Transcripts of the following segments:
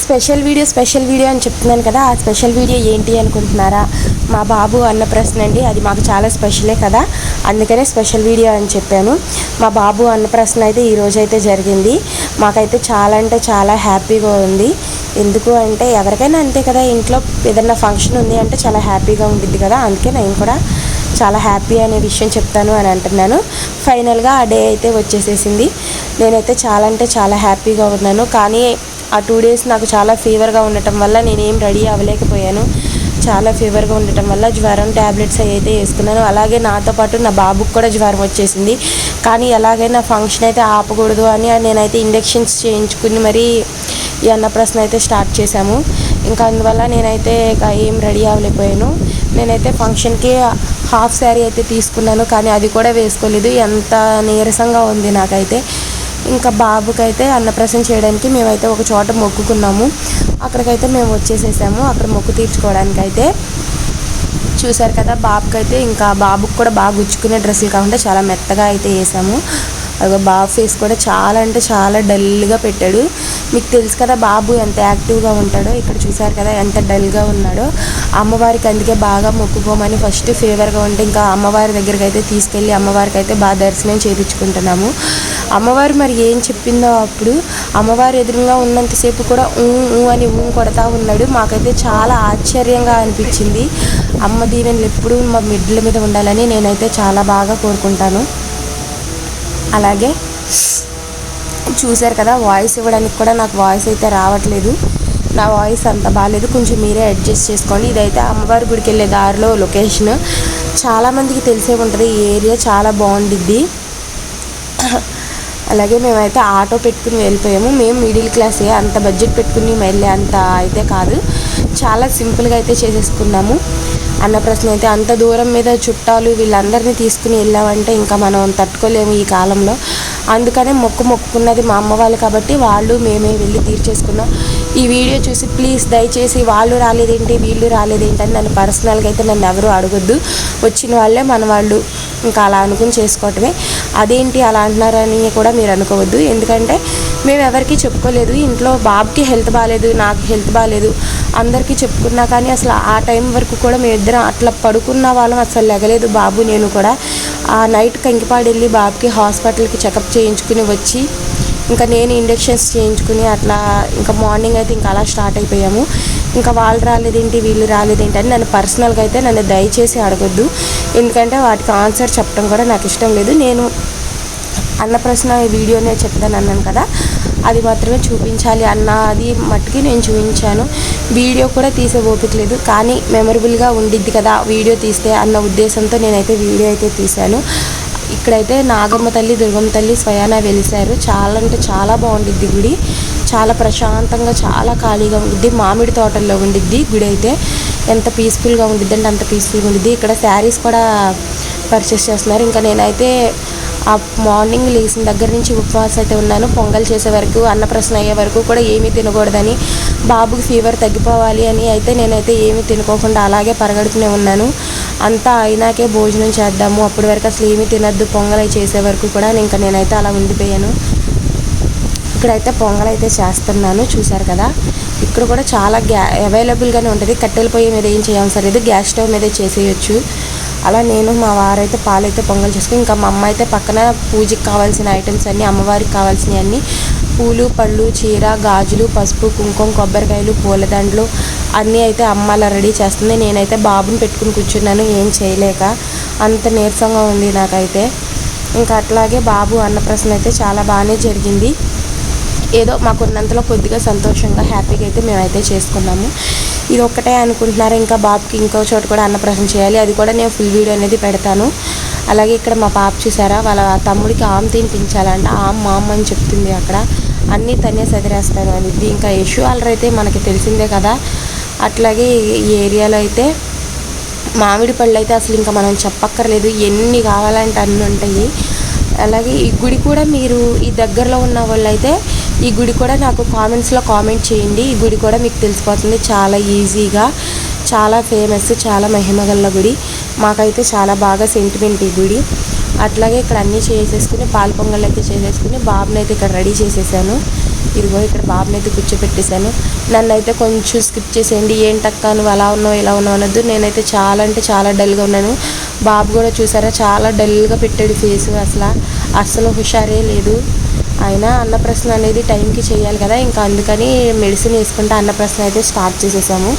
Special video అని చెప్తున్నాను కదా. ఆ స్పెషల్ వీడియో ఏంటి అనుకుంటున్నారా? మా బాబు అన్నప్రాసన అండి. అది మాకు చాలా స్పెషలే కదా, అందుకనే స్పెషల్ వీడియో అని చెప్పాను. మా బాబు అన్నప్రాసన అయితే ఈరోజు అయితే జరిగింది. మాకైతే చాలా అంటే చాలా హ్యాపీగా ఉంది. ఎందుకు అంటే ఎవరికైనా అంతే కదా, ఇంట్లో ఏదన్నా ఫంక్షన్ ఉంది అంటే చాలా హ్యాపీగా ఉంటుంది కదా. అందుకే నేను కూడా చాలా హ్యాపీ అనే విషయం చెప్తాను అని అంటున్నాను. ఫైనల్గా ఆ డే అయితే వచ్చేసేసింది. నేనైతే చాలా అంటే చాలా హ్యాపీగా ఉన్నాను. కానీ ఆ 2 days నాకు చాలా ఫీవర్గా ఉండటం వల్ల నేనేం రెడీ అవ్వలేకపోయాను. చాలా ఫీవర్గా ఉండటం వల్ల జ్వరం ట్యాబ్లెట్స్ అయితే వేసుకున్నాను. అలాగే నాతో పాటు నా బాబుకి కూడా జ్వరం వచ్చేసింది. కానీ ఎలాగైనా ఫంక్షన్ అయితే ఆపకూడదు అని నేనైతే ఇంజెక్షన్స్ చేయించుకుని మరీ ఈ అన్నప్రాసన అయితే స్టార్ట్ చేశాము. ఇంకా అందువల్ల నేనైతే ఏం రెడీ అవ్వలేకపోయాను. నేనైతే ఫంక్షన్కి హాఫ్ శారీ అయితే తీసుకున్నాను, కానీ అది కూడా వేసుకోలేదు. ఎంత నీరసంగా ఉంది నాకైతే. ఇంకా బాబుకైతే అన్నప్రాసన చేయడానికి మేమైతే ఒక చోట మొక్కుకున్నాము. అక్కడికైతే మేము వచ్చేసేసాము. అక్కడ మొక్కు తీర్చుకోవడానికి అయితే చూసారు కదా. బాబుకైతే ఇంకా బాబుకి కూడా బాగా గుచ్చుకునే డ్రెస్సులు కాకుండా చాలా మెత్తగా అయితే వేసాము. అదిగో బాబు ఫేస్ కూడా చాలా అంటే చాలా డల్గా పెట్టాడు. మీకు తెలుసు కదా బాబు ఎంత యాక్టివ్గా ఉంటాడో. ఇక్కడ చూసారు కదా ఎంత డల్గా ఉన్నాడో. అమ్మవారికి అందుకే బాగా మొక్కుకోమని ఫస్ట్ ఫీవర్గా ఉంటే ఇంకా అమ్మవారి దగ్గరికి అయితే తీసుకెళ్ళి అమ్మవారికి అయితే బాగా దర్శనం చేయించుకుంటున్నాము. అమ్మవారు మరి ఏం చెప్పిందో అప్పుడు అమ్మవారి ఎదురుగా ఉన్నంతసేపు కూడా అని కొడతా ఉన్నాడు. మాకైతే చాలా ఆశ్చర్యంగా అనిపించింది. అమ్మ దీవెనలు ఎప్పుడు మా మిడ్ల మీద ఉండాలని నేనైతే చాలా బాగా కోరుకుంటాను. అలాగే చూసారు కదా, వాయిస్ ఇవ్వడానికి కూడా నాకు వాయిస్ అయితే రావట్లేదు. నా వాయిస్ అంత బాగాలేదు, కొంచెం మీరే అడ్జస్ట్ చేసుకోండి. ఇదైతే అమ్మవారి గుడికి వెళ్ళే దారిలో లొకేషన్. చాలామందికి తెలిసే ఉంటుంది, ఈ ఏరియా చాలా బాగుండిద్ది. అలాగే మేమైతే ఆటో పెట్టుకుని వెళ్ళిపోయాము. మేము మిడిల్ క్లాసే, అంత బడ్జెట్ పెట్టుకుని వెళ్ళే అంత అయితే కాదు. చాలా సింపుల్గా అయితే చేసేసుకున్నాము. అన్నప్రాసన అయితే అంత దూరం మీద చుట్టాలు వీళ్ళందరినీ తీసుకుని వెళ్ళామంటే ఇంకా మనం తట్టుకోలేము ఈ కాలంలో. అందుకనే మొక్కుకున్నది మా అమ్మ వాళ్ళు కాబట్టి వాళ్ళు మేమే వెళ్ళి తీర్చేసుకున్నాం. ఈ వీడియో చూసి ప్లీజ్ దయచేసి వాళ్ళు రాలేదేంటి వీళ్ళు రాలేదేంటి అని నన్ను పర్సనల్గా అయితే నన్ను ఎవరు అడగొద్దు. వచ్చిన వాళ్ళే మన వాళ్ళు, ఇంకా అలా అనుకుని చేసుకోవటమే. అదేంటి అలా అంటున్నారని కూడా మీరు అనుకోవద్దు. ఎందుకంటే మేము ఎవరికి చెప్పుకోలేదు. ఇంట్లో బాబుకి హెల్త్ బాగాలేదు, నాకు హెల్త్ బాగాలేదు, అందరికీ చెప్పుకున్నా కానీ అసలు ఆ టైం వరకు కూడా మేమిద్దరం అట్లా పడుకున్న వాళ్ళం. అసలు లెగలేదు బాబు నేను కూడా. ఆ నైట్ కంకిపాడు వెళ్ళి బాబుకి హాస్పిటల్కి చెకప్ చేయించుకుని వచ్చి ఇంకా నేను ఇంజెక్షన్స్ చేయించుకుని అట్లా ఇంకా మార్నింగ్ అయితే ఇంకా అలా స్టార్ట్ అయిపోయాము. ఇంకా వాళ్ళు రాలేదేంటి వీళ్ళు రాలేదేంటి అని నన్ను పర్సనల్గా అయితే నన్ను దయచేసి అడగొద్దు. ఎందుకంటే వాటికి ఆన్సర్ చెప్పడం కూడా నాకు ఇష్టం లేదు. నేను అన్నప్రాసన వీడియోనే చెప్తాను అన్నాను కదా, అది మాత్రమే చూపించాలి అన్నది మట్టుకి నేను చూపించాను. వీడియో కూడా తీసే ఓపిక లేదు, కానీ మెమరబుల్గా ఉండిద్ది కదా వీడియో తీస్తే అన్న ఉద్దేశంతో నేనైతే వీడియో అయితే తీశాను. ఇక్కడైతే నాగమ్మ తల్లి దుర్గమ్మ తల్లి స్వయాన వెలిశారు. చాలా అంటే చాలా బాగుండిద్ది గుడి. చాలా ప్రశాంతంగా చాలా ఖాళీగా ఉండిద్ది. మామిడి తోటల్లో ఉండిద్ది గుడి అయితే. ఎంత పీస్ఫుల్గా ఉండిద్ది అంటే అంత పీస్ఫుల్గా ఉండిద్ది. ఇక్కడ శారీస్ కూడా పర్చేస్ చేస్తున్నారు. ఇంకా నేనైతే ఆ మార్నింగ్ లేచిన దగ్గర నుంచి ఉపవాసం అయితే ఉన్నాను. పొంగల్ చేసే వరకు, అన్నప్రాసన అయ్యే వరకు కూడా ఏమీ తినకూడదని, బాబుకి ఫీవర్ తగ్గిపోవాలి అని అయితే నేనైతే ఏమీ తినుకోకుండా అలాగే పరగడుతూనే ఉన్నాను. అంతా అయినాకే భోజనం చేద్దాము, అప్పటి వరకు అసలు ఏమీ తినద్దు పొంగల్ చేసే వరకు కూడా ఇంకా నేనైతే అలా ఉండిపోయాను. ఇక్కడైతే పొంగల్ అయితే చేస్తున్నాను. చూసారు కదా, ఇక్కడ కూడా చాలా అవైలబుల్గానే ఉంటుంది. కట్టెల పొయ్యి మీద ఏం చేయవసరం లేదు, గ్యాస్ స్టవ్ మీద చేసేయచ్చు. అలా నేను మా వారైతే పాలైతే పొంగల్ చేసుకుని ఇంకా మా అమ్మ అయితే పక్కన పూజకి కావాల్సిన ఐటమ్స్ అన్నీ, అమ్మవారికి కావాల్సినవి అన్నీ, పూలు పళ్ళు చీర గాజులు పసుపు కుంకుమ కొబ్బరికాయలు పూలదండలు అన్నీ అయితే అమ్మ అలా రెడీ చేస్తుంది. నేనైతే బాబుని పెట్టుకుని కూర్చున్నాను ఏం చేయలేక. అంత నీరసంగా ఉంది నాకైతే. ఇంకా అట్లాగే బాబు అన్నప్రాసన అయితే చాలా బాగానే జరిగింది. ఏదో మాకున్నంతలో కొద్దిగా సంతోషంగా హ్యాపీగా అయితే మేమైతే చేసుకున్నాము. ఇది ఒక్కటే అనుకుంటున్నారు, ఇంకా బాబుకి ఇంకో చోట కూడా అన్నప్రాసన చేయాలి. అది కూడా నేను ఫుల్ వీడియో అనేది పెడతాను. అలాగే ఇక్కడ మా పాప చూసారా, వాళ్ళ తమ్ముడికి ఆమె తినిపించాలంట. మా అమ్మ అని చెప్తుంది. అక్కడ అన్నీ తనే సదిరేస్తాను అనేది. ఇంకా యశు అయితే మనకి తెలిసిందే కదా. అట్లాగే ఈ ఏరియాలో అయితే మామిడి పళ్ళు అయితే అసలు ఇంకా మనం చెప్పక్కర్లేదు, ఎన్ని కావాలంటే అన్నీ ఉంటాయి. అలాగే ఈ గుడి కూడా మీరు ఈ దగ్గరలో ఉన్న వాళ్ళు అయితే ఈ గుడి కూడా నాకు కామెంట్స్లో కామెంట్ చేయండి. ఈ గుడి కూడా మీకు తెలిసిపోతుంది చాలా ఈజీగా. చాలా ఫేమస్, చాలా మహిమగల గుడి. మాకైతే చాలా బాగా సెంటిమెంట్ ఈ గుడి. అట్లాగే ఇక్కడ అన్నీ చేసేసుకుని పాలు పొంగల్ అయితే చేసేసుకుని బాబుని అయితే ఇక్కడ రెడీ చేసేసాను. ఇదిగో ఇక్కడ బాబుని అయితే కూర్చోపెట్టేశాను. నన్ను అయితే కొంచెం స్కిప్ చేసేయండి, ఏంటక్క నువ్వు అలా ఉన్నావు ఇలా ఉన్నావు అనొద్దు. నేనైతే చాలా అంటే చాలా డల్గా ఉన్నాను. బాబు కూడా చూసారా చాలా డల్గా పెట్టాడు ఫేసు, అసలు హుషారే లేదు. అయినా అన్నప్రసన్న అనేది టైంకి చేయాలి కదా, ఇంకా అందుకని మెడిసిన్ వేసుకుంటే అన్నప్రసన్న అయితే స్టార్ట్ చేసేసాము.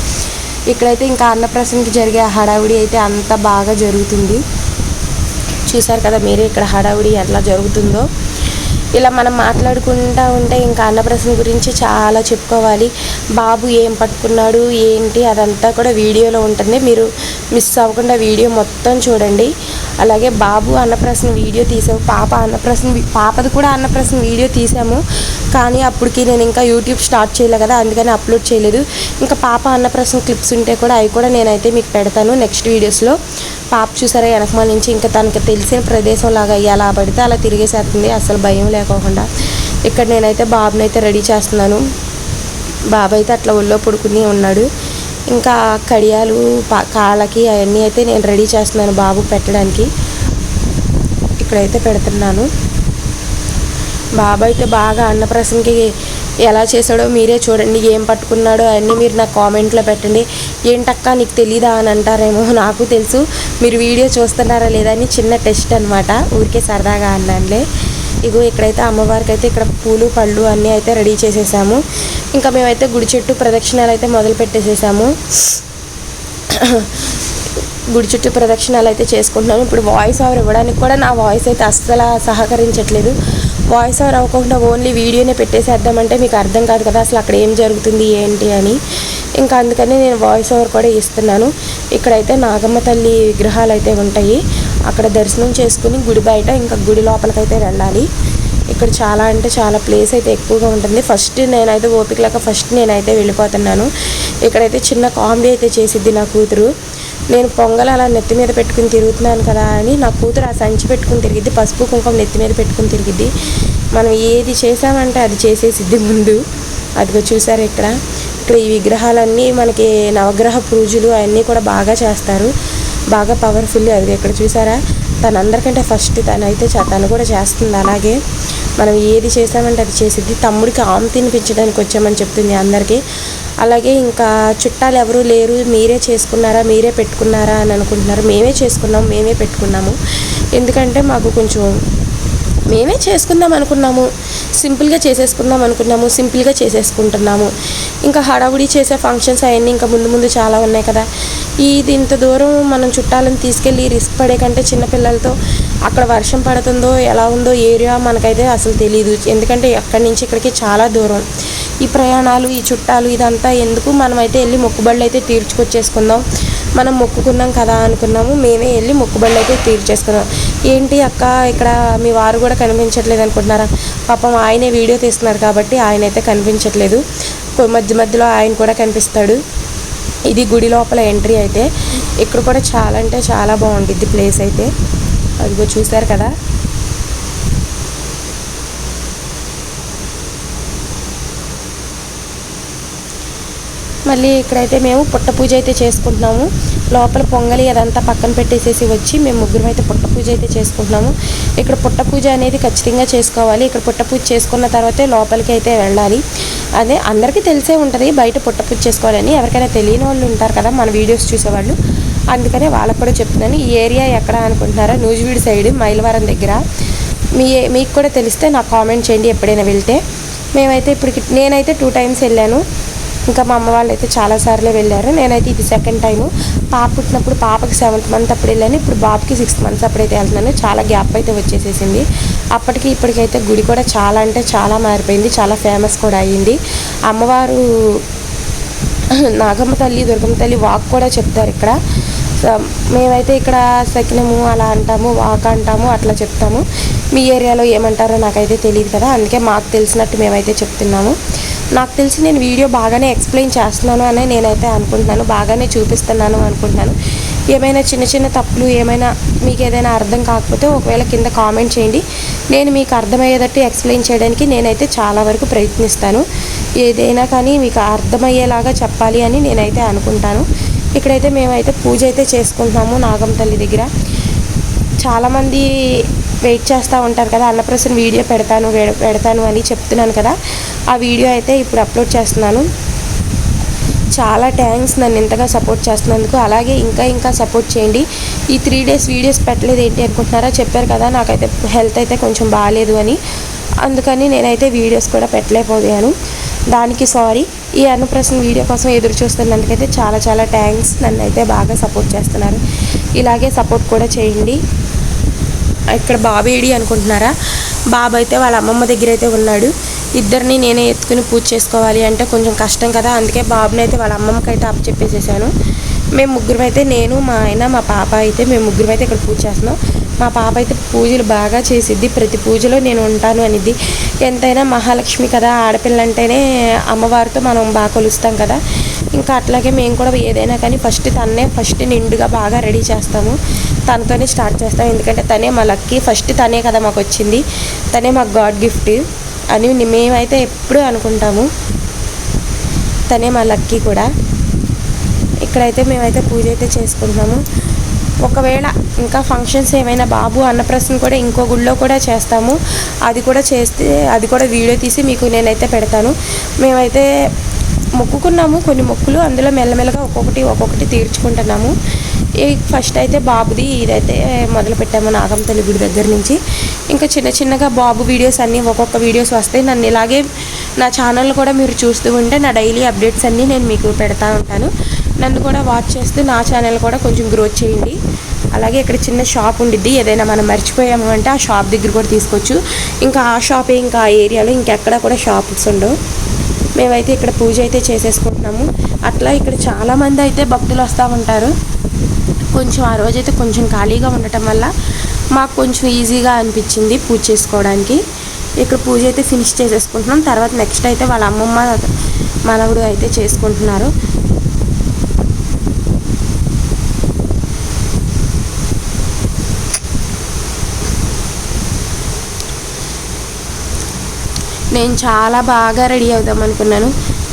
ఇక్కడైతే ఇంకా అన్నప్రసన్నకి జరిగే హడావుడి అయితే అంత బాగా జరుగుతుంది. చూసారు కదా మీరే ఇక్కడ హడావుడి ఎట్లా జరుగుతుందో. ఇలా మనం మాట్లాడుకుంటూ ఉంటే ఇంకా అన్నప్రసన్న గురించి చాలా చెప్పుకోవాలి. బాబు ఏం పట్టుకున్నాడు ఏంటి అదంతా కూడా వీడియోలో ఉంటుంది, మీరు మిస్ అవ్వకుండా వీడియో మొత్తం చూడండి. అలాగే బాబు అన్నప్రసన్న వీడియో తీసాము, పాపది కూడా అన్నప్రసన్న వీడియో తీసాము. కానీ అప్పటికి నేను ఇంకా యూట్యూబ్ స్టార్ట్ చేయలే కదా, అందుకని అప్లోడ్ చేయలేదు. ఇంకా పాప అన్నప్రసన్న క్లిప్స్ ఉంటే కూడా అవి కూడా నేనైతే మీకు పెడతాను నెక్స్ట్ వీడియోస్లో. పాప చూసారా వెనకమాల నుంచి ఇంకా తనకి తెలిసిన ప్రదేశం లాగా ఎలా పడితే అలా తిరిగేసేస్తుంది, అసలు భయం లేకోకుండా. ఇక్కడ నేనైతే బాబుని అయితే రెడీ చేస్తున్నాను. బాబు అయితే అట్లా ఒళ్ళో పడుకుని ఉన్నాడు. ఇంకా కడియాలు కాళ్ళకి అవన్నీ అయితే నేను రెడీ చేస్తున్నాను బాబు పెట్టడానికి. ఇక్కడైతే పెడుతున్నాను. బాబు అయితే బాగా అన్నప్రసన్నకి ఎలా చేశాడో మీరే చూడండి, ఏం పట్టుకున్నాడో అవన్నీ మీరు నాకు కామెంట్లో పెట్టండి. ఏంటక్క నీకు తెలీదా అని అంటారేమో, నాకు తెలుసు, మీరు వీడియో చూస్తున్నారా లేదా అని చిన్న టెస్ట్ అనమాట, ఊరికే సరదాగా అన్నానులే. ఇగో ఇక్కడైతే అమ్మవారికి అయితే ఇక్కడ పూలు పళ్ళు అన్నీ అయితే రెడీ చేసేసాము. ఇంకా మేమైతే గుడి చుట్టూ ప్రదక్షిణాలు అయితే మొదలు పెట్టేసేసాము. గుడి చుట్టూ ప్రదక్షిణాలు అయితే చేసుకుంటున్నాను. ఇప్పుడు వాయిస్ ఓవర్ ఇవ్వడానికి కూడా నా వాయిస్ అయితే అస్సలు సహకరించట్లేదు. వాయిస్ ఓవర్ అవ్వకుండా ఓన్లీ వీడియోనే పెట్టేసేద్దామంటే మీకు అర్థం కాదు కదా అసలు అక్కడ ఏం జరుగుతుంది ఏంటి అని. ఇంకా అందుకని నేను వాయిస్ ఓవర్ కూడా ఇస్తున్నాను. ఇక్కడైతే నాగమ్మ తల్లి విగ్రహాలు అయితే ఉంటాయి, అక్కడ దర్శనం చేసుకుని గుడి బయట ఇంకా గుడి లోపలికైతే వెళ్ళాలి. ఇక్కడ చాలా అంటే చాలా ప్లేస్ అయితే ఎక్కువగా ఉంటుంది. ఫస్ట్ నేనైతే ఓపిక లేక నేనైతే వెళ్ళిపోతున్నాను. ఇక్కడైతే చిన్న కామెడీ అయితే చేసిద్ది నా కూతురు. నేను పొంగల్ అలా నెత్తి మీద పెట్టుకుని తిరుగుతున్నాను కదా అని నా కూతురు ఆ సంచి పెట్టుకుని తిరిగిద్ది, పసుపు కుంకుమ నెత్తి మీద పెట్టుకుని తిరిగిద్ది. మనం ఏది చేసామంటే అది చేసేసిద్ది ముందు. అదిగో చూసారు ఇక్కడ ఈ విగ్రహాలన్నీ మనకి నవగ్రహ పూజలు అవన్నీ కూడా బాగా చేస్తారు, బాగా పవర్ఫుల్. అది ఇక్కడ చూసారా తనందరికంటే ఫస్ట్ తను కూడా చేస్తుంది. అలాగే మనం ఏది చేసామంటే అది చేసిద్ది. తమ్ముడికి ఆమె తినిపించడానికి వచ్చామని చెప్తుంది అందరికీ. అలాగే ఇంకా చుట్టాలు ఎవరూ లేరు, మీరే చేసుకున్నారా మీరే పెట్టుకున్నారా అని అనుకుంటున్నారు. మేమే చేసుకున్నాము, మేమే పెట్టుకున్నాము. ఎందుకంటే మాకు కొంచెం మేమే చేసుకుందాం అనుకున్నాము, సింపుల్గా చేసేసుకుంటున్నాము. ఇంకా హడావుడి చేసే ఫంక్షన్స్ అవన్నీ ఇంకా ముందు చాలా ఉన్నాయి కదా. ఇది ఇంత దూరం మనం చుట్టాలను తీసుకెళ్ళి రిస్క్ పడే కంటే చిన్నపిల్లలతో అక్కడ వర్షం పడుతుందో ఎలా ఉందో ఏరియా మనకైతే అసలు తెలియదు. ఎందుకంటే అక్కడి నుంచి ఇక్కడికి చాలా దూరం. ఈ ప్రయాణాలు ఈ చుట్టాలు ఇదంతా ఎందుకు, మనమైతే వెళ్ళి మొక్కుబళ్ళు అయితే తీర్చుకొచ్చేసుకుందాం. మనం మొక్కుకున్నాం కదా అనుకున్నాము, మేమే వెళ్ళి మొక్కుబళ్ళు అయితే తీర్చేసుకున్నాం. ఏంటి అక్క ఇక్కడ మీ వారు కూడా కనిపించట్లేదు అనుకుంటున్నారా? పాపం ఆయనే వీడియో తీస్తున్నారు కాబట్టి ఆయన అయితే కనిపించట్లేదు, మధ్యలో ఆయన కూడా కనిపిస్తాడు. ఇది గుడి లోపల ఎంట్రీ అయితే. ఇక్కడ కూడా చాలా అంటే చాలా బాగుంటుంది ప్లేస్ అయితే. అదిగో చూసారు కదా. మళ్ళీ ఇక్కడైతే మేము పుట్ట పూజ అయితే చేసుకుంటున్నాము. లోపల పొంగలి అదంతా పక్కన పెట్టేసేసి వచ్చి మేము ముగ్గురం అయితే పుట్ట పూజ అయితే చేసుకుంటున్నాము. ఇక్కడ పుట్ట పూజ అనేది ఖచ్చితంగా చేసుకోవాలి. ఇక్కడ పుట్ట పూజ చేసుకున్న తర్వాతే లోపలికి అయితే వెళ్ళాలి. అదే అందరికీ తెలిసే ఉంటుంది బయట పుట్ట పూజ చేసుకోవాలని. ఎవరికైనా తెలియని వాళ్ళు ఉంటారు కదా మన వీడియోస్ చూసేవాళ్ళు, అందుకనే వాళ్ళకు కూడా చెప్తున్నాను. ఈ ఏరియా ఎక్కడ అనుకుంటున్నారా? నూజివీడు సైడ్ మైలవరం దగ్గర. మీకు కూడా తెలిస్తే నాకు కామెంట్ చేయండి ఎప్పుడైనా వెళ్తే. నేనైతే 2 times వెళ్ళాను. ఇంకా మా అమ్మ వాళ్ళు అయితే చాలాసార్లే వెళ్ళారు. నేనైతే ఇది 2nd time. పాప పుట్టినప్పుడు పాపకి 7th month అప్పుడు వెళ్ళాను, ఇప్పుడు బాబుకి 6th month అప్పుడైతే వెళ్తున్నాను. చాలా గ్యాప్ అయితే వచ్చేసేసింది. అప్పటికి ఇప్పటికైతే గుడి కూడా చాలా అంటే చాలా మారిపోయింది, చాలా ఫేమస్ కూడా అయ్యింది. అమ్మవారు నాగమ్మ తల్లి దుర్గమ్మ తల్లి వాక్ కూడా చెప్తారు ఇక్కడ. మేమైతే ఇక్కడ సకినము అలా అంటాము, వాక్ అంటాము, అట్లా చెప్తాము. మీ ఏరియాలో ఏమంటారో నాకైతే తెలియదు కదా, అందుకే మాకు తెలిసినట్టు మేమైతే చెప్తున్నాము. నాకు తెలిసి నేను వీడియో బాగానే ఎక్స్ప్లెయిన్ చేస్తున్నాను అని నేనైతే అనుకుంటున్నాను, బాగానే చూపిస్తున్నాను అనుకుంటున్నాను. ఏమైనా చిన్న చిన్న తప్పులు ఏమైనా మీకు ఏదైనా అర్థం కాకపోతే ఒకవేళ కింద కామెంట్ చేయండి. నేను మీకు అర్థమయ్యేటట్టు ఎక్స్ప్లెయిన్ చేయడానికి నేనైతే చాలా వరకు ప్రయత్నిస్తాను. ఏదైనా కానీ మీకు అర్థమయ్యేలాగా చెప్పాలి అని నేనైతే అనుకుంటాను. ఇక్కడైతే మేమైతే పూజ అయితే చేసుకుంటున్నాము నాగమ్మ తల్లి దగ్గర. చాలామంది వెయిట్ చేస్తూ ఉంటారు కదా, అన్నప్రాసన వీడియో పెడతాను అని చెప్తున్నాను కదా, ఆ వీడియో అయితే ఇప్పుడు అప్లోడ్ చేస్తున్నాను. చాలా థ్యాంక్స్ నన్ను ఇంతగా సపోర్ట్ చేస్తున్నందుకు. అలాగే ఇంకా సపోర్ట్ చేయండి. ఈ 3 days వీడియోస్ పెట్టలేదు ఏంటి అనుకుంటున్నారా? చెప్పారు కదా నాకైతే హెల్త్ అయితే కొంచెం బాగాలేదు అని, అందుకని నేనైతే వీడియోస్ కూడా పెట్టలేకపోయాను. దానికి సారీ. ఈ అన్నప్రాసన వీడియో కోసం ఎదురు చూస్తున్నందుకైతే చాలా థ్యాంక్స్. నన్ను అయితే బాగా సపోర్ట్ చేస్తున్నారు. ఇలాగే సపోర్ట్ కూడా చేయండి. ఇక్కడ బాబు ఏడి అనుకుంటున్నారా? బాబు అయితే వాళ్ళ అమ్మమ్మ దగ్గర అయితే ఉన్నాడు. ఇద్దరిని నేనే ఎత్తుకుని పూజ చేసుకోవాలి అంటే కొంచెం కష్టం కదా, అందుకే బాబుని అయితే వాళ్ళ అమ్మమ్మకి అయితే అప్పచెప్పేసేసాను. మేము ముగ్గురం అయితే, నేను, మా ఆయన, మా పాప అయితే మేము ముగ్గురం అయితే ఇక్కడ పూజ చేస్తున్నాం. మా పాప అయితే పూజలు బాగా చేసిద్ది. ప్రతి పూజలో నేను ఉంటాను అనిద్ది. ఎంతైనా మహాలక్ష్మి కదా, ఆడపిల్ల అంటేనే అమ్మవారితో మనం బాగా కొలుస్తాం కదా. ఇంకా అట్లాగే మేము కూడా ఏదైనా కానీ ఫస్ట్ నిండుగా బాగా రెడీ చేస్తాము. తనతోనే స్టార్ట్ చేస్తాం. ఎందుకంటే తనే మా లక్కీ. ఫస్ట్ తనే కదా మాకు వచ్చింది, తనే మాకు గాడ్ గిఫ్ట్ అని మేమైతే ఎప్పుడూ అనుకుంటాము. తనే మా లక్కీ కూడా. ఇక్కడైతే మేమైతే పూజ అయితే చేసుకుంటున్నాము. ఒకవేళ ఇంకా ఫంక్షన్స్ ఏమైనా బాబు అన్నప్రాసన కూడా ఇంకో గుళ్ళో కూడా చేస్తాము. అది కూడా చేస్తే అది కూడా వీడియో తీసి మీకు నేనైతే పెడతాను. మేమైతే మొక్కుకున్నాము కొన్ని మొక్కులు, అందులో మెల్లమెల్లగా ఒక్కొక్కటి తీర్చుకుంటున్నాము. ఫస్ట్ అయితే బాబుది ఇదైతే మొదలు పెట్టాము నాగంతల్లి గుడి దగ్గర నుంచి. ఇంకా చిన్నగా బాబు వీడియోస్ అన్నీ ఒక్కొక్క వీడియోస్ వస్తాయి. నన్ను ఇలాగే నా ఛానల్ కూడా మీరు చూస్తూ ఉంటే నా డైలీ అప్డేట్స్ అన్నీ నేను మీకు పెడతా ఉంటాను. నన్ను కూడా వాచ్ చేస్తూ నా ఛానల్ కూడా కొంచెం గ్రోత్ చేయండి. అలాగే ఇక్కడ చిన్న షాప్ ఉండిద్ది, ఏదైనా మనం మర్చిపోయాము అంటే ఆ షాప్ దగ్గర కూడా తీసుకోవచ్చు. ఇంకా ఆ షాపే, ఇంకా ఆ ఏరియాలో ఇంకెక్కడ కూడా షాప్స్ ఉండవు. మేమైతే ఇక్కడ పూజ అయితే చేసేసుకుంటున్నాము. అట్లా ఇక్కడ చాలామంది అయితే భక్తులు వస్తూ ఉంటారు. కొంచెం ఆ రోజైతే కొంచెం ఖాళీగా ఉండటం వల్ల మాకు కొంచెం ఈజీగా అనిపించింది పూజ చేసుకోవడానికి. ఇక్కడ పూజ అయితే ఫినిష్ చేసేసుకుంటున్నాం. తర్వాత నెక్స్ట్ అయితే వాళ్ళ అమ్మమ్మ మనవడు అయితే చేసుకుంటున్నారు. నేను చాలా బాగా రెడీ అవుదాం అనుకున్నాను,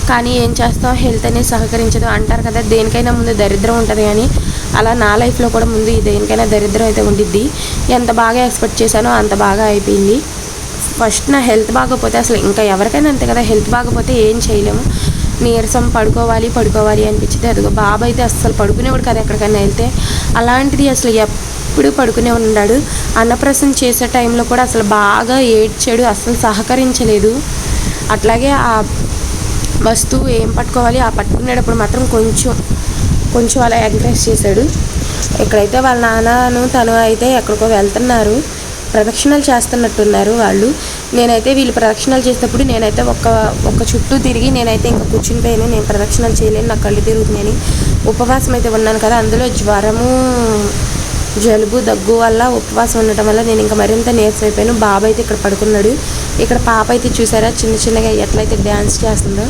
కానీ ఏం చేస్తాం, హెల్త్ అనేది సహకరించదు అంటారు కదా. దేనికైనా ముందు దరిద్రం ఉంటుంది కానీ అలా నా లైఫ్లో కూడా ముందు దేనికైనా దరిద్రం అయితే ఉండిద్ది. ఎంత బాగా ఎక్స్పెక్ట్ చేశానో అంత బాగా అయిపోయింది. ఫస్ట్ నా హెల్త్ బాగోపోతే, అసలు ఇంకా ఎవరికైనా అంతే కదా, హెల్త్ బాగోపోతే ఏం చేయలేము. నీరసం పడుకోవాలి అనిపించింది. అదిగో బాబు అయితే అస్సలు పడుకునేవాడు కదా ఎక్కడికైనా వెళ్తే. అలాంటిది అసలు ఎప్పుడు పడుకునే ఉన్నాడు. అన్నప్రాసన చేసే టైంలో కూడా అసలు బాగా ఏడ్చాడు, అస్సలు సహకరించలేదు. అట్లాగే ఆ వస్తువు ఏం పట్టుకోవాలి ఆ పట్టుకునేటప్పుడు మాత్రం కొంచెం అలా ఎంకరేజ్ చేశాడు. ఇక్కడైతే వాళ్ళ నాన్నను తను అయితే ఎక్కడికో వెళ్తున్నారు, ప్రదక్షిణలు చేస్తున్నట్టున్నారు వాళ్ళు. నేనైతే వీళ్ళు ప్రదక్షిణలు చేసేటప్పుడు నేనైతే ఒక్క చుట్టూ తిరిగి నేనైతే ఇంకా కూర్చుని పోయాను. నేను ప్రదక్షిణలు చేయలేను, నాకు కళ్ళు తిరుగుతున్నాయని. ఉపవాసం అయితే ఉన్నాను కదా, అందులో జ్వరము, జలుబు, దగ్గు వల్ల ఉపవాసం ఉండటం వల్ల నేను ఇంకా మరింత నీరసం అయిపోయాను. బాబు అయితే ఇక్కడ పడుకున్నాడు. ఇక్కడ పాప అయితే చూసారా చిన్నగా ఎట్లయితే డ్యాన్స్ చేస్తుందో.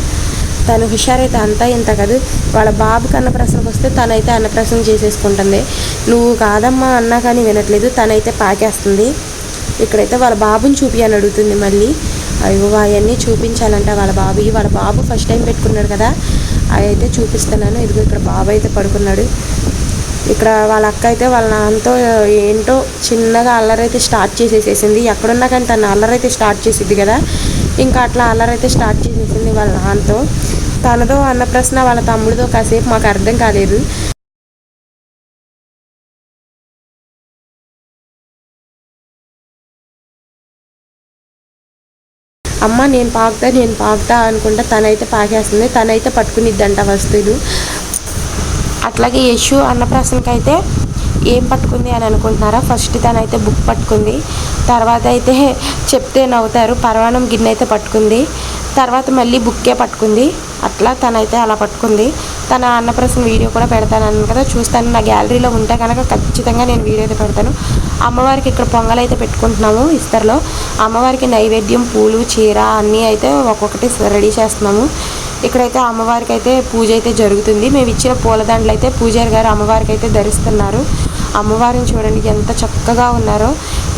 తను హుషారైతే అంతా ఇంత కాదు. వాళ్ళ బాబుకి అన్నప్రాసనకు వస్తే తనైతే అన్నప్రాసన చేసేసుకుంటుంది. నువ్వు కాదమ్మా అన్నా కానీ వినట్లేదు, తనైతే పాకేస్తుంది. ఇక్కడైతే వాళ్ళ బాబుని చూపించని అడుగుతుంది మళ్ళీ. అయ్యో అవన్నీ చూపించాలంట వాళ్ళ బాబు ఫస్ట్ టైం పెట్టుకున్నాడు కదా, అవి అయితే చూపిస్తున్నాను. ఇదిగో ఇక్కడ బాబు అయితే పడుకున్నాడు. ఇక్కడ వాళ్ళ అక్క అయితే వాళ్ళ నాన్నతో ఏంటో చిన్నగా అల్లరైతే స్టార్ట్ చేసేసేసింది. ఎక్కడున్నా కానీ తను అల్లరైతే స్టార్ట్ చేసిద్ది కదా, ఇంకా అట్లా అల్లరైతే స్టార్ట్ చేసేసింది వాళ్ళ నాన్నతో. తనదో అన్నప్రాసన వాళ్ళ తమ్ముడితో కాసేపు మాకు అర్థం కాలేదు. అమ్మ నేను పాకుతా అనుకుంటా తనైతే పాకేస్తుంది. తనైతే పట్టుకునిద్దంట వస్తువులు. అట్లాగే యశు అన్నప్రాసనకి అయితే ఏం పట్టుకుంది అని అనుకుంటున్నారా? ఫస్ట్ తనైతే బుక్ పట్టుకుంది. తర్వాత అయితే చెప్తే నవ్వుతారు, పరవాణం గిన్నె అయితే పట్టుకుంది. తర్వాత మళ్ళీ బుక్కే పట్టుకుంది. అట్లా తనైతే అలా పట్టుకుంది. తన అన్నప్రాసన వీడియో కూడా పెడతాను కదా, చూస్తాను. నా గ్యాలరీలో ఉంటే కనుక ఖచ్చితంగా నేను వీడియో అయితే పెడతాను. అమ్మవారికి ఇక్కడ పొంగల్ అయితే పెట్టుకుంటున్నాము ఇస్తర్లో. అమ్మవారికి నైవేద్యం, పూలు, చీర అన్నీ అయితే ఒక్కొక్కటి రెడీ చేస్తున్నాము. ఇక్కడైతే అమ్మవారికి అయితే పూజ అయితే జరుగుతుంది. మేము ఇచ్చిన పూలదండలు అయితే పూజారి గారు అమ్మవారికి అయితే ధరిస్తున్నారు. అమ్మవారిని చూడండి ఎంత చక్కగా ఉన్నారో.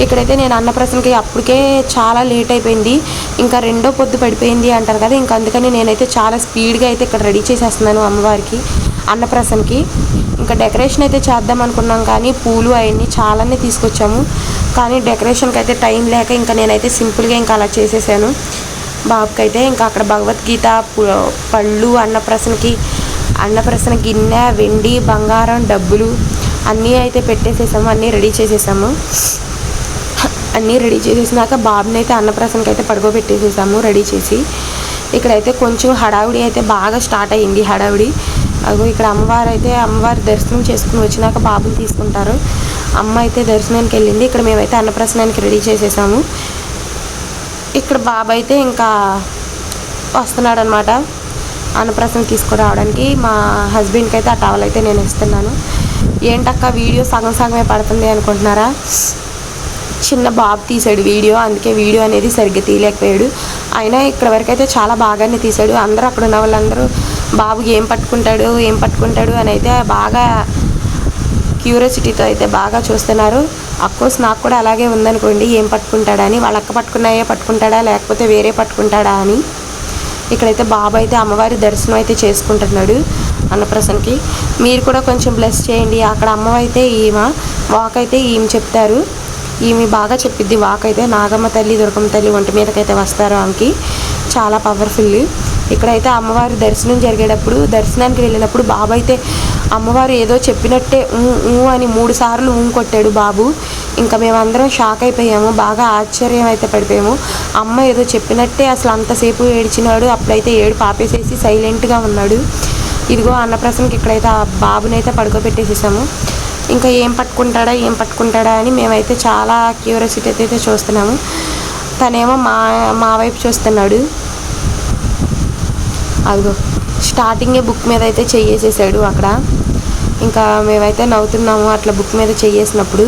ఇక్కడైతే నేను అన్నప్రాసనకి అప్పటికే చాలా లేట్ అయిపోయింది, ఇంకా 2వ పొద్దు పడిపోయింది అంటారు కదా, ఇంకా అందుకని నేనైతే చాలా స్పీడ్గా అయితే ఇక్కడ రెడీ చేసేస్తున్నాను అమ్మవారికి. అన్నప్రాసనకి. ఇంకా డెకరేషన్ అయితే చేద్దాం అనుకున్నాం కానీ పూలు అవన్నీ చాలానే తీసుకొచ్చాము. కానీ డెకరేషన్కి అయితే టైం లేక ఇంకా నేనైతే సింపుల్గా ఇంకా అలా చేసేసాను బాబుకి అయితే. ఇంకా అక్కడ భగవద్గీత, పళ్ళు, అన్నప్రాసన గిన్నె, వెండి, బంగారం, డబ్బులు అన్నీ అయితే పెట్టేసేసాము. అన్నీ రెడీ చేసేసాము. అన్నీ రెడీ చేసేసినాక బాబుని అయితే అన్నప్రాసనకి అయితే పడుకోబెట్టేసేసాము రెడీ చేసి. ఇక్కడైతే కొంచెం హడావిడి అయితే బాగా స్టార్ట్ అయ్యింది హడావిడి. అగో ఇక్కడ అమ్మవారి దర్శనం చేసుకుని వచ్చినాక బాబుని తీసుకుంటారు. అమ్మ అయితే దర్శనానికి వెళ్ళింది. ఇక్కడ మేమైతే అన్నప్రాసనానికి రెడీ చేసేసాము. ఇక్కడ బాబు అయితే ఇంకా వస్తున్నాడు అనమాట అన్నప్రాసన తీసుకురావడానికి. మా హస్బెండ్కి అయితే ఆ టవల్ అయితే నేను ఇస్తున్నాను. ఏంటక్క వీడియో సగం సగమే పడుతుంది అనుకుంటున్నారా? చిన్న బాబు తీసాడు వీడియో, అందుకే వీడియో అనేది సరిగ్గా తీయలేకపోయాడు. అయినా ఇక్కడ వరకు అయితే చాలా బాగానే తీశాడు. అందరూ అక్కడ ఉన్న వాళ్ళందరూ బాబు ఏం పట్టుకుంటాడు అని అయితే బాగా క్యూరియాసిటీతో అయితే బాగా చూస్తున్నారు. అఫ్కోర్స్ నాకు కూడా అలాగే ఉందనుకోండి, ఏం పట్టుకుంటాడని. వాళ్ళ అక్క పట్టుకుంటాడా లేకపోతే వేరే పట్టుకుంటాడా అని. ఇక్కడైతే బాబు అయితే అమ్మవారి దర్శనం అయితే చేసుకుంటున్నాడు అన్నప్రాసనకి. మీరు కూడా కొంచెం బ్లెస్ చేయండి. అక్కడ అమ్మవైతే వాక్ అయితే ఈమె చెప్తారు. ఈమె బాగా చెప్పిద్ది వాక్ అయితే. నాగమ్మ తల్లి, దుర్గమ్మ తల్లి ఒంటి మీదకైతే వస్తారు ఆమెకి, చాలా పవర్ఫుల్. ఇక్కడైతే అమ్మవారి దర్శనానికి వెళ్ళినప్పుడు బాబు అయితే అమ్మవారు ఏదో చెప్పినట్టే అని 3 సార్లు కొట్టాడు బాబు. ఇంకా మేమందరం షాక్ అయిపోయాము, బాగా ఆశ్చర్యం అయితే పడిపోయాము. అమ్మ ఏదో చెప్పినట్టే అసలు అంతసేపు ఏడ్చినాడు. అప్పుడైతే ఏడుపు ఆపేసేసి సైలెంట్గా ఉన్నాడు. ఇదిగో అన్నప్రాసనకి ఇక్కడైతే ఆ బాబునైతే పడుకోబెట్టేసేసాము. ఇంకా ఏం పట్టుకుంటాడా అని మేమైతే చాలా క్యూరియాసిటీ అయితే చూస్తున్నాము. తనేమో మా వైపు చూస్తున్నాడు. అదిగో స్టార్టింగే బుక్ మీద అయితే చెయ్యేసేసాడు అక్కడ. ఇంకా మేమైతే నవ్వుతున్నాము అట్లా బుక్ మీద చెయ్యేసినప్పుడు.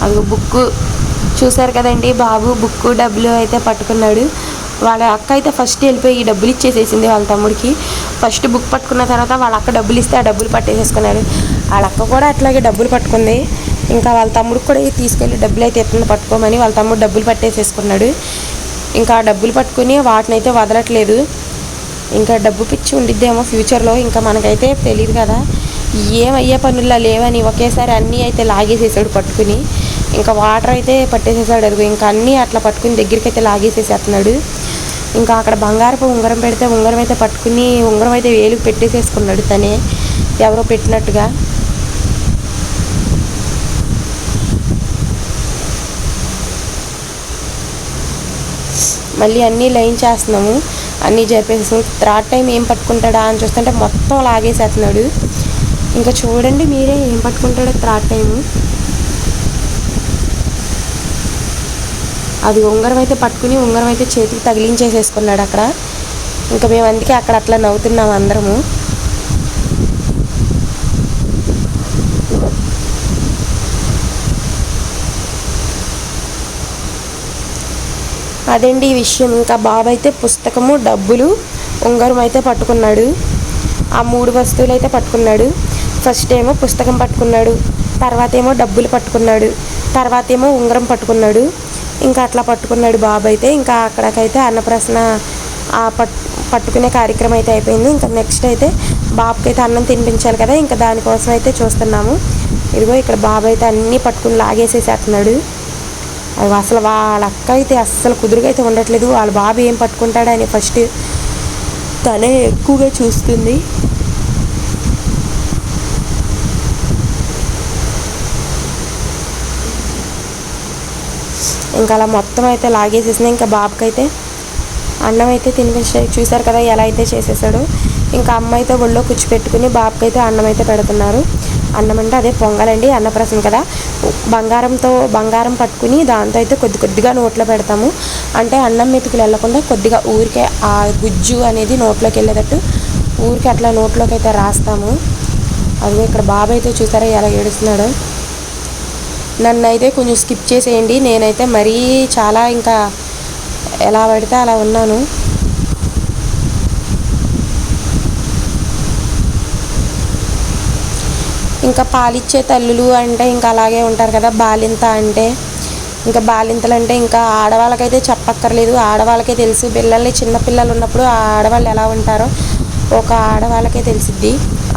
అదిగో బుక్ చూసారు కదండి, బాబు బుక్ డబ్బులు అయితే పట్టుకున్నాడు. వాళ్ళ అక్క అయితే ఫస్ట్ వెళ్ళిపోయి ఈ డబ్బులు ఇచ్చేసేసింది వాళ్ళ తమ్ముడికి. ఫస్ట్ బుక్ పట్టుకున్న తర్వాత వాళ్ళ అక్క డబ్బులు ఇస్తే ఆ డబ్బులు పట్టేసేసుకున్నాడు. వాళ్ళ అక్క కూడా అట్లాగే డబ్బులు పట్టుకుంది. ఇంకా వాళ్ళ తమ్ముడికి కూడా తీసుకెళ్ళి డబ్బులు అయితే ఎత్తున పట్టుకోమని వాళ్ళ తమ్ముడు డబ్బులు పట్టేసేసుకున్నాడు. ఇంకా ఆ డబ్బులు పట్టుకుని వాటిని అయితే వదలట్లేదు. ఇంకా డబ్బు పిచ్చి ఉండిద్దేమో ఫ్యూచర్లో, ఇంకా మనకైతే తెలియదు కదా. ఏమయ్యే పనుల్లో లేవని ఒకేసారి అన్నీ అయితే లాగేసేసాడు పట్టుకుని. ఇంకా వాటర్ అయితే పట్టేసేసాడు. అదిగో ఇంకా అన్నీ అట్లా పట్టుకుని దగ్గరికి అయితే లాగేసేసేస్తున్నాడు. ఇంకా అక్కడ బంగారపు ఉంగరం పెడితే ఉంగరం అయితే పట్టుకుని ఉంగరం అయితే వేలుకు పెట్టేసేసుకున్నాడు తనే, ఎవరో పెట్టినట్టుగా. మళ్ళీ అన్నీ లైన్ చేస్తున్నాము, అన్నీ జరిపేసాము. థర్డ్ టైం ఏం పట్టుకుంటాడా అని చూస్తుంటే మొత్తం లాగేసేస్తున్నాడు. ఇంకా చూడండి మీరే ఏం పట్టుకుంటాడో థర్డ్ టైము. అది ఉంగరం అయితే పట్టుకుని ఉంగరం అయితే చేతికి తగిలించేసేసుకున్నాడు అక్కడ. ఇంకా మేము అందుకే అక్కడ అట్లా నవ్వుతున్నాము అందరము. అదండి ఈ విషయం. ఇంకా బాబు అయితే పుస్తకము, డబ్బులు, ఉంగరం అయితే పట్టుకున్నాడు. ఆ 3 వస్తువులు అయితే పట్టుకున్నాడు. ఫస్ట్ ఏమో పుస్తకం పట్టుకున్నాడు, తర్వాత ఏమో డబ్బులు పట్టుకున్నాడు, తర్వాత ఏమో ఉంగరం పట్టుకున్నాడు. ఇంకా అట్లా పట్టుకున్నాడు బాబు అయితే. ఇంకా అక్కడికైతే అన్నప్రాసన పట్టుకునే కార్యక్రమం అయితే అయిపోయింది. ఇంకా నెక్స్ట్ అయితే బాబుకి అయితే అన్నం తినిపించాలి కదా, ఇంకా దానికోసం అయితే చూస్తున్నాము. ఇదిగో ఇక్కడ బాబు అయితే అన్నీ పట్టుకుని లాగేసేసేస్తున్నాడు. అది అసలు వాళ్ళ అక్క అయితే అస్సలు కుదురుగా అయితే ఉండట్లేదు. వాళ్ళ బాబు ఏం పట్టుకుంటాడని ఫస్ట్ తనే ఎక్కువగా చూస్తుంది. ఇంకా అలా మొత్తం అయితే లాగేసేసింది. ఇంకా బాబుకి అయితే అన్నం అయితే తినిపించాడు. చూసారు కదా ఎలా అయితే చేసేసాడు. ఇంకా అమ్మ అయితే ఒళ్ళో కూర్చోపెట్టుకుని బాబుకి అయితే అన్నం అయితే పెడుతున్నారు. అన్నం అంటే అదే పొంగలండి, అన్నప్రాసన కదా. బంగారం పట్టుకుని దాంతో అయితే కొద్దిగా నోట్లో పెడతాము. అంటే అన్నం మెతుకులు వెళ్ళకుండా కొద్దిగా ఊరికే ఆ గుజ్జు అనేది నోట్లోకి వెళ్ళేటట్టు ఊరికే అట్లా నోట్లోకి అయితే రాస్తాము. అదిగో ఇక్కడ బాబు అయితే చూసారా ఎలా ఏడుస్తున్నాడో. నన్ను అయితే కొంచెం స్కిప్ చేసేయండి, నేనైతే మరీ చాలా ఇంకా ఎలా పడితే అలా ఉన్నాను. ఇంకా పాలిచ్చే తల్లులు అంటే ఇంకా అలాగే ఉంటారు కదా. బాలింత అంటే ఇంకా బాలింతలు అంటే ఇంకా ఆడవాళ్ళకైతే చెప్పక్కర్లేదు, ఆడవాళ్ళకే తెలుసు. చిన్నపిల్లలు ఉన్నప్పుడు ఆ ఆడవాళ్ళు ఎలా ఉంటారో ఒక ఆడవాళ్ళకే తెలిసిద్ది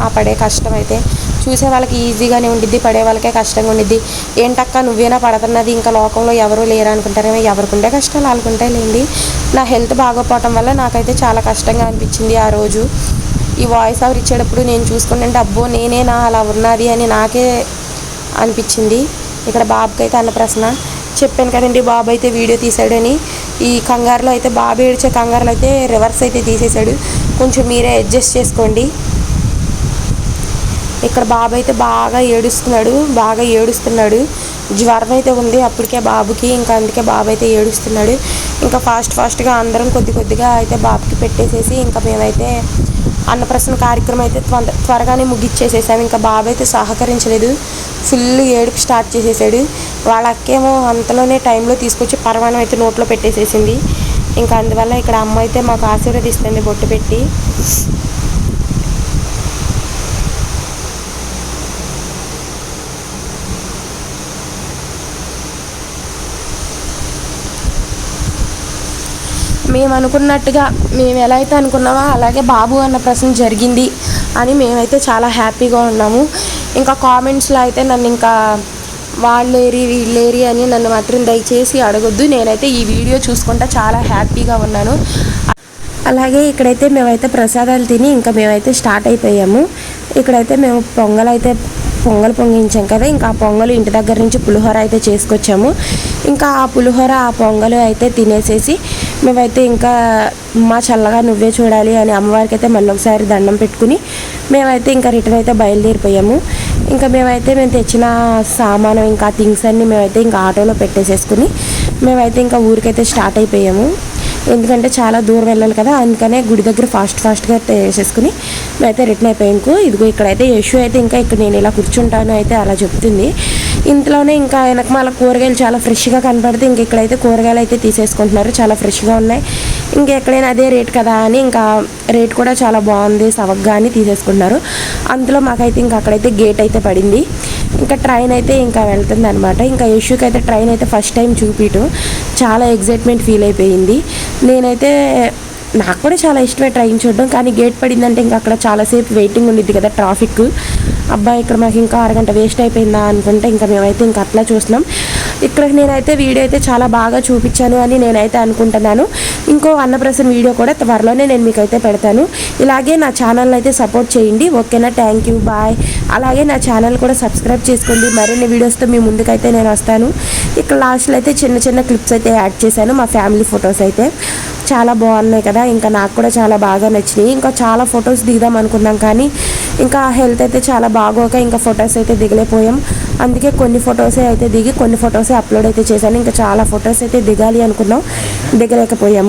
ఆ పడే కష్టం. అయితే చూసే వాళ్ళకి ఈజీగానే ఉండిద్ది, పడే వాళ్ళకే కష్టంగా ఉండిద్ది. ఏంటక్క నువ్వేనా పడుతున్నది, ఇంకా లోకంలో ఎవరూ లేరు అనుకుంటారేమో. ఎవరికుంటే కష్టాలు వాళ్ళకుంటాయి లేండి. నా హెల్త్ బాగోపోవటం వల్ల నాకైతే చాలా కష్టంగా అనిపించింది ఆ రోజు. ఈ వాయిస్ ఓవర్ ఇచ్చేటప్పుడు నేను చూసుకుంటుంటే అబ్బో నేనేనా అలా ఉన్నది అని నాకే అనిపించింది. ఇక్కడ బాబుకి అయితే అన్నప్రాసన చెప్పాను కదండి, బాబు అయితే వీడియో తీసాడని. ఈ కంగారులో అయితే బాబు ఏడ్చే కంగారులో అయితే రివర్స్ అయితే తీసేశాడు. కొంచెం మీరే అడ్జస్ట్ చేసుకోండి. ఇక్కడ బాబు అయితే బాగా ఏడుస్తున్నాడు. జ్వరం అయితే ఉంది అప్పటికే బాబుకి, ఇంకా అందుకే బాబు అయితే ఏడుస్తున్నాడు. ఇంకా ఫాస్ట్గా అందరం కొద్దిగా అయితే బాబుకి పెట్టేసేసి ఇంకా మేమైతే అన్నప్రాసన కార్యక్రమం అయితే త్వరగానే ముగిచ్చేసేసాము. ఇంకా బాబు అయితే సహకరించలేదు, ఫుల్ ఏడుపు స్టార్ట్ చేసేసాడు. వాళ్ళ అక్కేమో అంతలోనే టైంలో తీసుకొచ్చి పరమాణం అయితే నోట్లో పెట్టేసేసింది. ఇంకా అందువల్ల ఇక్కడ అమ్మ అయితే మాకు ఆశీర్వదిస్తుంది బొట్టు పెట్టి. మేము అనుకున్నట్టుగా మేము ఎలా అయితే అనుకున్నామో అలాగే బాబు అన్నప్రాసన జరిగింది అని మేమైతే చాలా హ్యాపీగా ఉన్నాము. ఇంకా కామెంట్స్లో అయితే నన్ను ఇంకా వీళ్ళేరి అని నన్ను మాత్రం దయచేసి అడగొద్దు. నేనైతే ఈ వీడియో చూసుకుంటా చాలా హ్యాపీగా ఉన్నాను. అలాగే ఇక్కడైతే మేమైతే ప్రసాదాలు తిని ఇంకా మేమైతే స్టార్ట్ అయిపోయాము. ఇక్కడైతే మేము పొంగల్ పొంగించాం కదా, ఇంకా ఆ పొంగలు ఇంటి దగ్గర నుంచి పులిహోర అయితే చేసుకొచ్చాము. ఇంకా ఆ పులిహోర ఆ పొంగలు అయితే తినేసేసి మేమైతే ఇంకా మా చల్లగా నువ్వే చూడాలి అని అమ్మవారికి అయితే మళ్ళీ ఒకసారి దండం పెట్టుకుని మేమైతే ఇంకా రిటర్న్ అయితే బయలుదేరిపోయాము. ఇంకా మేము తెచ్చిన సామాను ఇంకా థింగ్స్ అన్నీ మేమైతే ఇంకా ఆటోలో పెట్టేసేసుకుని మేమైతే ఇంకా ఊరికైతే స్టార్ట్ అయిపోయాము. ఎందుకంటే చాలా దూరం వెళ్ళాలి కదా, అందుకనే గుడి దగ్గర ఫాస్ట్గా వేసేసుకుని మేమైతే రిటర్న్ అయిపోయాము. ఇదిగో ఇక్కడైతే యశు అయితే ఇంకా ఇక్కడ నేను ఇలా కూర్చుంటాను అయితే అలా చెప్తుంది. ఇంట్లోనే ఇంకా వెనకమాల కూరగాయలు చాలా ఫ్రెష్గా కనపడితే ఇంక ఇక్కడైతే కూరగాయలు అయితే తీసేసుకుంటున్నారు, చాలా ఫ్రెష్గా ఉన్నాయి. ఇంకా ఎక్కడైనా అదే రేట్ కదా అని ఇంకా రేట్ కూడా చాలా బాగుంది సవగ్గా అని తీసేసుకుంటున్నారు. అందులో మాకైతే ఇంకా అక్కడైతే గేట్ అయితే పడింది. ఇంకా ట్రైన్ అయితే ఇంకా వెళ్తుంది అనమాట. ఇంకా యశుకి అయితే ట్రైన్ అయితే ఫస్ట్ టైం చూపించడం చాలా ఎగ్జైట్మెంట్ ఫీల్ అయిపోయింది. నాకు కూడా చాలా ఇష్టమే ట్రైన్ చూడడం, కానీ గేట్ పడిందంటే ఇంకా అక్కడ చాలాసేపు వెయిటింగ్ ఉండిద్ది కదా, ట్రాఫిక్. అబ్బాయి ఇక్కడ మాకు ఇంకా అరగంట వేస్ట్ అయిపోయిందా అనుకుంటే ఇంకా మేమైతే ఇంకా అట్లా చూస్తున్నాం. ఇక్కడ నేనైతే వీడియో అయితే చాలా బాగా చూపించాను అని నేనైతే అనుకుంటున్నాను. ఇంకో అన్నప్రాసన వీడియో కూడా త్వరలోనే నేను మీకైతే పెడతాను. ఇలాగే నా ఛానల్ని అయితే సపోర్ట్ చేయండి, ఓకేనా? Thank you, bye. అలాగే నా ఛానల్ కూడా సబ్స్క్రైబ్ చేసుకోండి. మరిన్ని వీడియోస్తో మీ ముందుకైతే నేను వస్తాను. ఇక్కడ లాస్ట్లో అయితే చిన్న క్లిప్స్ అయితే యాడ్ చేశాను, మా ఫ్యామిలీ ఫొటోస్ అయితే చాలా బాగున్నాయి కదా, ఇంకా నాకు కూడా చాలా బాగా నచ్చినాయి. ఇంకా చాలా ఫొటోస్ దిగుదాం అనుకున్నాం కానీ ఇంకా హెల్త్ అయితే చాలా బాగోక ఇంకా ఫొటోస్ అయితే దిగలేకపోయాం. అందుకే కొన్ని ఫొటోసే అయితే దిగి కొన్ని ఫొటోసే అప్లోడ్ అయితే చేశాను. ఇంకా చాలా ఫొటోస్ అయితే దిగాలి అనుకున్నాం, దిగలేకపోయాము.